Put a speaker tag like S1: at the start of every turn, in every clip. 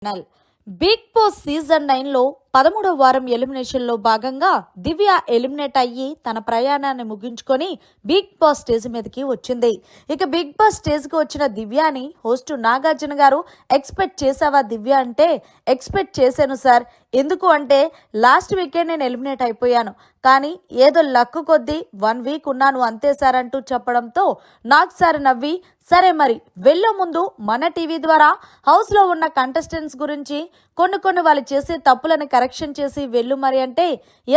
S1: Channel. Big boss season 9లో 13వ వారం elimination లో భాగంగా దివ్య ఎలిమినేట్ అయ్యి తన ప్రయాణాన్ని ముగించుకొని బిగ్ బాస్ స్టేజ్ మీదకి వచ్చింది. ఇక బిగ్ బాస్ స్టేజ్ కి వచ్చిన దివ్యాని హోస్ట్ నాగార్జున గారు ఎక్స్పెక్ట్ చేసావా దివ్య అంటే, ఎక్స్పెక్ట్ చేశాను సార్. ఎందుకు అంటే లాస్ట్ వీకే నేను ఎలిమినేట్ అయిపోయాను, కానీ ఏదో లక్కు కొద్దీ 1 వీక్ ఉన్నాను అంతే సార్ అంటూ చెప్పడంతో నాకు సార్ నవ్వి, సరే మరి వెళ్లే ముందు మన టీవీ ద్వారా హౌస్ లో ఉన్న కంటెస్టెంట్స్ గురించి కొన్ని వాళ్ళు చేసే తప్పులను కరెక్షన్ చేసి వెళ్ళు మరి అంటే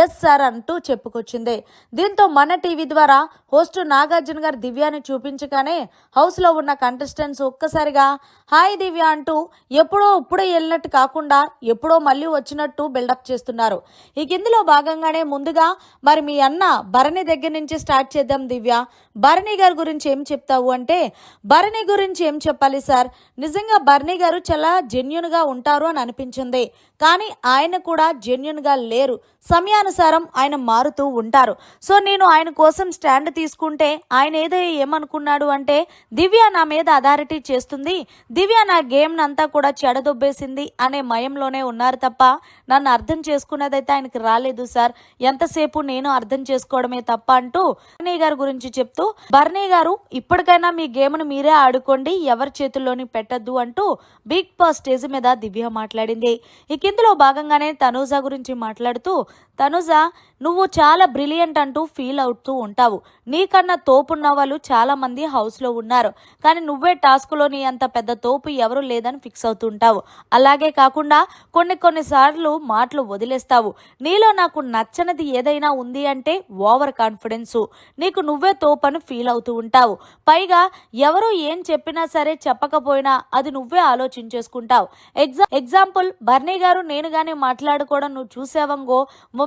S1: ఎస్ సార్ అంటూ చెప్పుకొచ్చింది. దీంతో మన టీవీ ద్వారా హోస్ట్ నాగార్జున గారు దివ్యాని చూపించగానే హౌస్ లో ఉన్న కంటెస్టెంట్స్ ఒక్కసారిగా హాయ్ దివ్య అంటూ ఎప్పుడో ఇప్పుడే వెళ్ళినట్టు కాకుండా ఎప్పుడో మళ్ళీ వచ్చినట్టు బిల్డప్ చేస్తున్నారు. ఇక ఇందులో భాగంగానే ముందుగా మరి మీ అన్న భరణి దగ్గర నుంచి స్టార్ట్ చేద్దాం. దివ్య, భరణి గారి గురించి ఏం చెప్తావు అంటే, భరణి గురించి ఏం చెప్పాలి సార్, నిజంగా భరణి గారు చాలా జెన్యున్ గా ఉంటారు అని అనిపించింది. కానీ ఆయన కూడా జెన్యున్ గా లేరు, సమయానుసారం ఆయన మారుతూ ఉంటారు. సో నేను ఆయన కోసం స్టాండ్ తీసుకుంటే ఆయన ఏదో ఏమనుకున్నాడు అంటే, దివ్య నా మీద అథారిటీ చేస్తుంది, దివ్య నా గేమ్ అంతా కూడా చెడదొబ్బేసింది అనే మయంలోనే ఉన్నారు తప్ప నన్ను అర్థం చేసుకున్నదైతే ఆయనకి రాలేదు సార్. ఎంతసేపు నేను అర్థం చేసుకోవడమే తప్ప అంటూ భరణి గారి గురించి చెప్తూ, భరణి గారు ఇప్పటికైనా మీ గేమ్ను మీరే ఆడుకోండి, ఎవరి చేతుల్లోని పెట్టద్దు అంటూ బిగ్ బాస్ స్టేజ్ మీద దివ్య మాట్లాడింది. ఇక ఇందులో భాగంగానే తనూజ గురించి మాట్లాడుతూ, తనూజ నువ్వు చాలా బ్రిలియంట్ అంటూ ఫీల్ అవుతూ ఉంటావు, నీకన్నా తోపున్న వాళ్ళు చాలా మంది హౌస్ లో ఉన్నారు, కానీ నువ్వే టాస్క్ లోని అంత పెద్ద తోపు ఎవరు లేదని ఫిక్స్ అవుతుంటావు. అలాగే కాకుండా కొన్నిసార్లు మాటలు వదిలేస్తావు. నీలో నాకు నచ్చనిది ఏదైనా ఉంది అంటే ఓవర్ కాన్ఫిడెన్స్, నీకు నువ్వే తోపని ఫీల్ అవుతూ ఉంటావు. పైగా ఎవరు ఏం చెప్పినా సరే చెప్పకపోయినా అది నువ్వే ఆలోచించేసుకుంటావు. ఎగ్జాంపుల్ భరణి గారు నేను గానీ మాట్లాడుకోవడం నువ్వు చూసావంగో,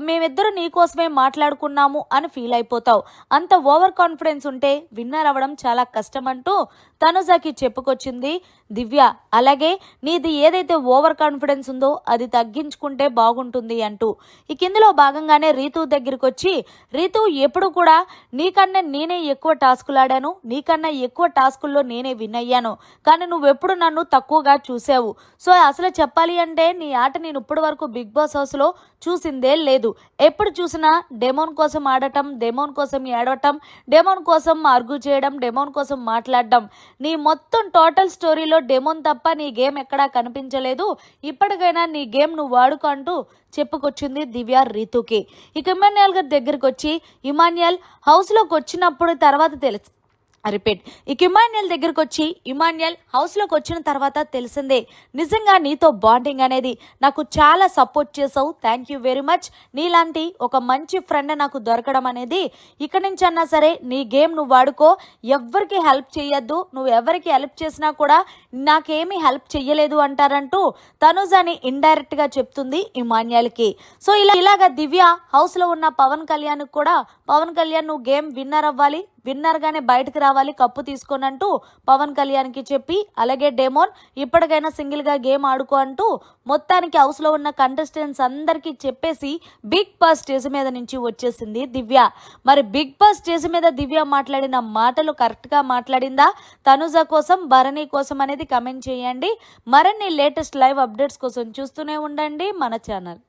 S1: మేమిద్దరు నీకోసమే మాట్లాడుకున్నాము అని ఫీల్ అయిపోతావు. అంత ఓవర్ కాన్ఫిడెన్స్ ఉంటే విన్నర్ అవ్వడం చాలా కష్టం అంటూ తనుజాకి చెప్పుకొచ్చింది దివ్య. అలాగే నీది ఏదైతే ఓవర్ కాన్ఫిడెన్స్ ఉందో అది తగ్గించుకుంటే బాగుంటుంది అంటూ ఇక ఇందులో భాగంగానే రీతు దగ్గరికి వచ్చి, రీతు ఎప్పుడు కూడా నీకన్నా నేనే ఎక్కువ టాస్కులు ఆడాను, నీకన్నా ఎక్కువ టాస్కుల్లో నేనే విన్ అయ్యాను, కానీ నువ్వెప్పుడు నన్ను తక్కువగా చూసావు. సో అసలు చెప్పాలి అంటే నీ ఆట నేను ఇప్పటి వరకు బిగ్ బాస్ హౌస్ లో చూసిందే లేదు. ఎప్పుడు చూసినా డెమోన్ కోసం ఆడటం, డెమోన్ కోసం ఏడవటం, డెమోన్ కోసం ఆర్గ్యూ చేయడం, డెమోన్ కోసం మాట్లాడడం, నీ మొత్తం టోటల్ స్టోరీలో డెమోన్ తప్ప నీ గేమ్ ఎక్కడా కనిపించలేదు. ఇప్పటికైనా నీ గేమ్ నువ్వు వాడుకో అంటూ చెప్పుకొచ్చింది దివ్య రీతుకి. ఇక ఇమాన్యుయల్ గారి దగ్గరికి వచ్చి, ఇమాన్యుయల్ హౌస్ లోకి వచ్చినప్పుడు తర్వాత తెలుసు రిపీట్ ఇక ఇమాన్యుయల్ దగ్గరకు వచ్చి, ఇమాన్యుయల్ హౌస్లోకి వచ్చిన తర్వాత తెలిసిందే నిజంగా నీతో బాండింగ్ అనేది, నాకు చాలా సపోర్ట్ చేసావు, థ్యాంక్ యూ వెరీ మచ్. నీలాంటి ఒక మంచి ఫ్రెండ్ నాకు దొరకడం అనేది, ఇక నుంచి అన్నా సరే నీ గేమ్ నువ్వు వాడుకో, ఎవ్వరికి హెల్ప్ చేయొద్దు, నువ్వు ఎవరికి హెల్ప్ చేసినా కూడా నాకేమీ హెల్ప్ చెయ్యలేదు అంటారంటూ తనుజాని ఇండైరెక్ట్ గా చెప్తుంది ఇమాన్యుయల్కి. సో ఇలాగా దివ్య హౌస్లో ఉన్న పవన్ కళ్యాణ్ కూడా, పవన్ కళ్యాణ్ నువ్వు గేమ్ విన్నర్ అవ్వాలి, విన్నర్ గానే బయటకు రావాలి, కప్పు తీసుకోనంటూ పవన్ కళ్యాణ్ కి చెప్పి, అలాగే డెమోన్ ఇప్పటికైనా సింగిల్ గా గేమ్ ఆడుకో అంటూ మొత్తానికి హౌస్ లో ఉన్న కంటెస్టెంట్స్ అందరికీ చెప్పేసి బిగ్ బాస్ స్టేజ్ మీద నుంచి వచ్చేసింది దివ్య. మరి బిగ్ బాస్ స్టేజ్ మీద దివ్య మాట్లాడిన మాటలు కరెక్ట్ గా మాట్లాడిందా, తనుజ కోసం భరణి కోసం అనేది కమెంట్ చేయండి. మరిన్ని లేటెస్ట్ లైవ్ అప్డేట్స్ కోసం చూస్తూనే ఉండండి మన ఛానల్.